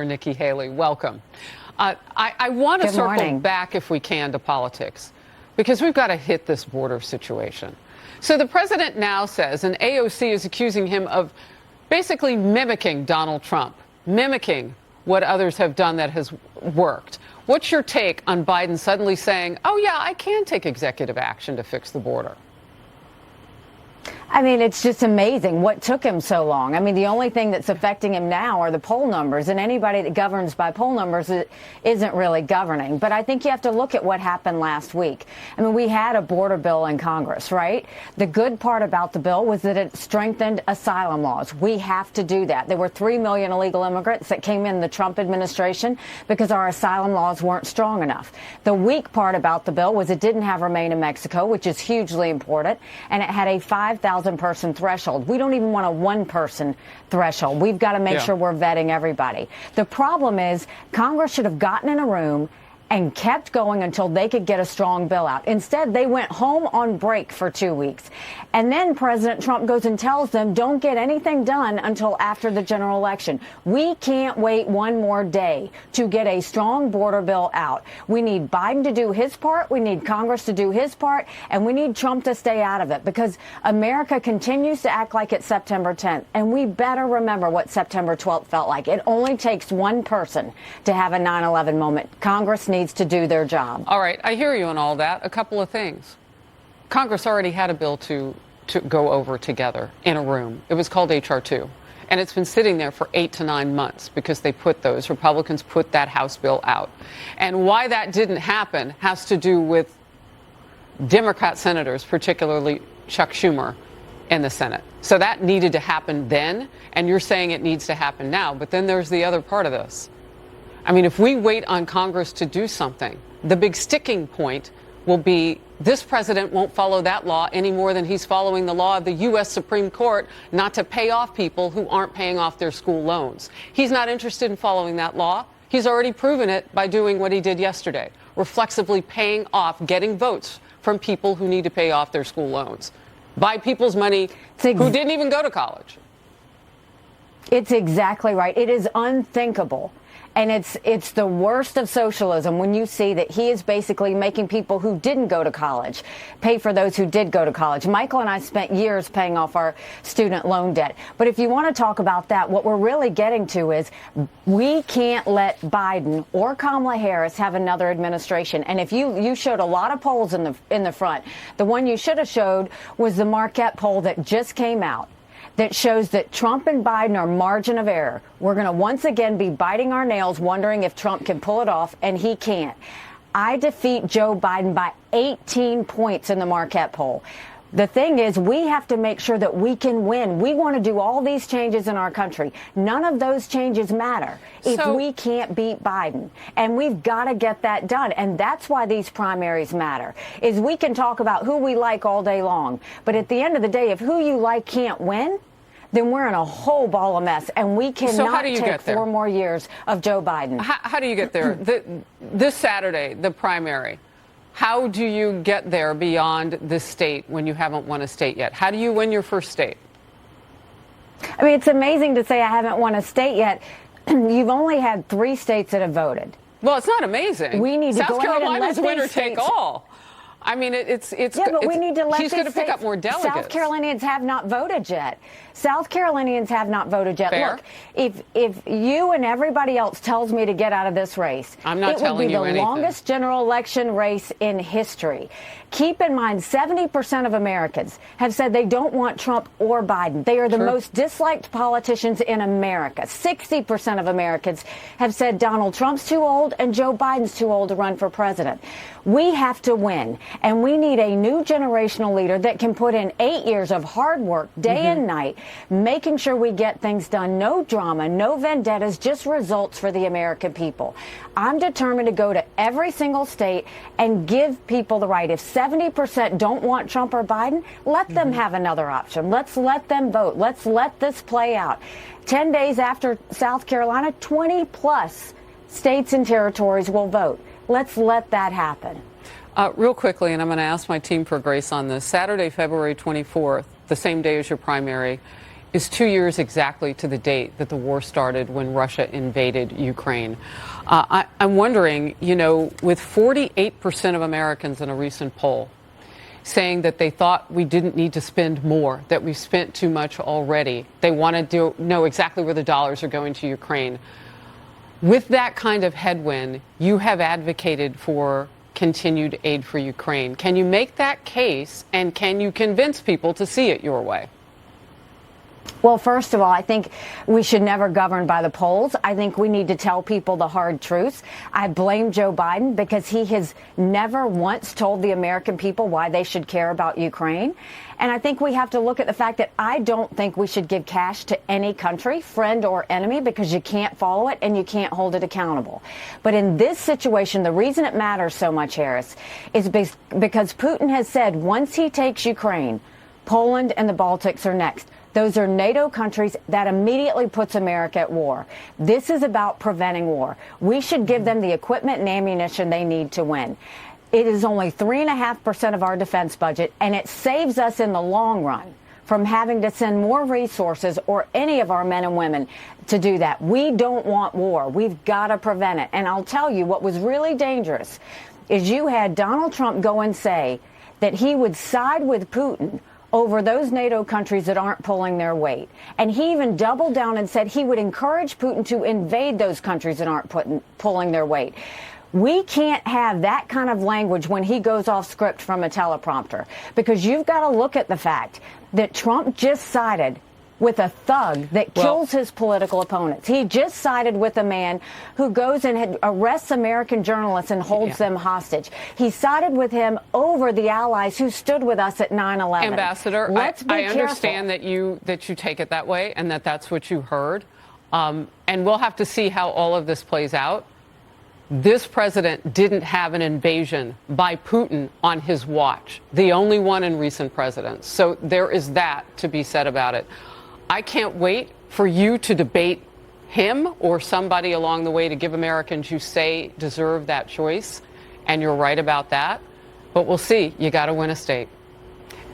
Nikki Haley, welcome. I want to circle back, if we can, to politics, because we've got to hit this border situation. So the president now says, and AOC is accusing him of basically mimicking Donald Trump, mimicking what others have done that has worked. What's your take on Biden suddenly saying, oh, yeah, I can take executive action to fix the border? I mean, it's just amazing what took him so long. I mean, the only thing that's affecting him now are the poll numbers, and anybody that governs by poll numbers isn't really governing. But I think you have to look at what happened last week. I mean, we had a border bill in Congress, right? The good part about the bill was that it strengthened asylum laws. We have to do that. There were 3 million illegal immigrants that came in the Trump administration because our asylum laws weren't strong enough. The weak part about the bill was it didn't have Remain in Mexico, which is hugely important, and it had a 5,000 person threshold. We don't even want a one-person threshold. We've got to make sure we're vetting everybody. The problem is Congress should have gotten in a room and kept going until they could get a strong bill out. Instead, they went home on break for 2 weeks. And then President Trump goes and tells them, don't get anything done until after the general election. We can't wait one more day to get a strong border bill out. We need Biden to do his part. We need Congress to do his part. And we need Trump to stay out of it, because America continues to act like it's September 10th. And we better remember what September 12th felt like. It only takes one person to have a 9/11 moment. Congress needs to do their job. All right, I hear you on all that. A couple of things. Congress already had a bill to go over together in a room. It was called H.R. 2. And it's been sitting there for 8 to 9 months because Republicans put that House bill out. And why that didn't happen has to do with Democrat senators, particularly Chuck Schumer, in the Senate. So that needed to happen then, and you're saying it needs to happen now. But then there's the other part of this. I mean, if we wait on Congress to do something, the big sticking point will be this president won't follow that law any more than he's following the law of the U.S. Supreme Court not to pay off people who aren't paying off their school loans. He's not interested in following that law. He's already proven it by doing what he did yesterday, reflexively paying off, getting votes from people who need to pay off their school loans by people's money who didn't even go to college. It's exactly right. It is unthinkable. And it's the worst of socialism when you see that he is basically making people who didn't go to college pay for those who did go to college. Michael and I spent years paying off our student loan debt. But if you want to talk about that, what we're really getting to is we can't let Biden or Kamala Harris have another administration. And if you showed a lot of polls in the front, the one you should have showed was the Marquette poll that just came out, that shows that Trump and Biden are margin of error. We're going to once again be biting our nails, wondering if Trump can pull it off, and he can't. I defeat Joe Biden by 18 points in the Marquette poll. The thing is, we have to make sure that we can win. We want to do all these changes in our country. None of those changes matter if we can't beat Biden. And we've got to get that done. And that's why these primaries matter, is we can talk about who we like all day long. But at the end of the day, if who you like can't win, then we're in a whole ball of mess, and we cannot take 4 more years of Joe Biden. How do you get there? This Saturday, the primary. How do you get there beyond this state when you haven't won a state yet? How do you win your first state? I mean, it's amazing to say I haven't won a state yet. You've only had 3 states that have voted. Well, it's not amazing. We need to South go ahead and Carolina's let winner these states take all. I mean, it's. Yeah, but we need to let he's going to pick up more delegates. South Carolinians have not voted yet. South Carolinians have not voted yet. Fair. Look, if you and everybody else tells me to get out of this race, I'm not telling you anything. It would be the longest general election race in history. Keep in mind, 70% of Americans have said they don't want Trump or Biden. They are the most disliked politicians in America. 60% of Americans have said Donald Trump's too old and Joe Biden's too old to run for president. We have to win, and we need a new generational leader that can put in 8 years of hard work, day and night, making sure we get things done. No drama, no vendettas, just results for the American people. I'm determined to go to every single state and give people the right. If 70% don't want Trump or Biden, let them have another option. Let's let them vote. Let's let this play out. 10 days after South Carolina, 20 plus states and territories will vote. Let's let that happen. Real quickly, and I'm going to ask my team for grace on this. Saturday, February 24th, the same day as your primary, is 2 years exactly to the date that the war started when Russia invaded Ukraine. I'm wondering, with 48% of Americans in a recent poll saying that they thought we didn't need to spend more, that we've spent too much already. They wanted to know exactly where the dollars are going to Ukraine. With that kind of headwind, you have advocated for continued aid for Ukraine. Can you make that case, and can you convince people to see it your way? Well, first of all, I think we should never govern by the polls. I think we need to tell people the hard truths. I blame Joe Biden because he has never once told the American people why they should care about Ukraine. And I think we have to look at the fact that I don't think we should give cash to any country, friend or enemy, because you can't follow it and you can't hold it accountable. But in this situation, the reason it matters so much, Harris, is because Putin has said once he takes Ukraine, Poland and the Baltics are next. Those are NATO countries. That immediately puts America at war. This is about preventing war. We should give them the equipment and ammunition they need to win. It is only 3.5% of our defense budget, and it saves us in the long run from having to send more resources or any of our men and women to do that. We don't want war. We've got to prevent it. And I'll tell you what was really dangerous is you had Donald Trump go and say that he would side with Putin over those NATO countries that aren't pulling their weight. And he even doubled down and said he would encourage Putin to invade those countries that aren't pulling their weight. We can't have that kind of language when he goes off script from a teleprompter, because you've got to look at the fact that Trump just sided with a thug that kills his political opponents. He just sided with a man who goes and arrests American journalists and holds them hostage. He sided with him over the allies who stood with us at 9/11. Ambassador, I understand that you take it that way and that's what you heard. And we'll have to see how all of this plays out. This president didn't have an invasion by Putin on his watch, the only one in recent presidents. So there is that to be said about it. I can't wait for you to debate him or somebody along the way to give Americans you say deserve that choice. And you're right about that. But we'll see. You got to win a state.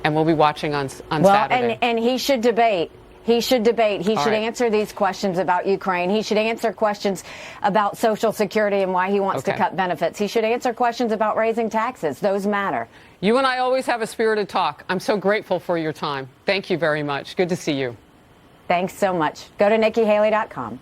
And we'll be watching on Saturday. And he should debate. He should debate. He should answer these questions about Ukraine. He should answer questions about Social Security and why he wants to cut benefits. He should answer questions about raising taxes. Those matter. You and I always have a spirited talk. I'm so grateful for your time. Thank you very much. Good to see you. Thanks so much. Go to NikkiHaley.com.